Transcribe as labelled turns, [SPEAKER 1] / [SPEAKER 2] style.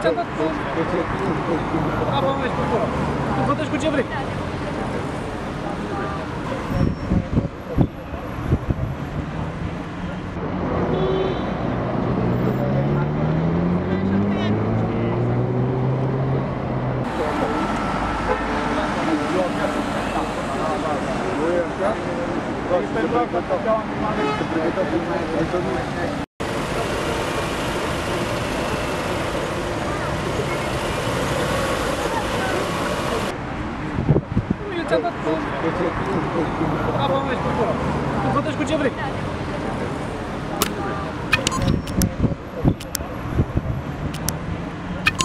[SPEAKER 1] Ți-am dat apa mea și pe acolo. Tu votezi cu ce vrei. Ți-am dat apa mea și pe acolo. Tu votezi cu ce vrei.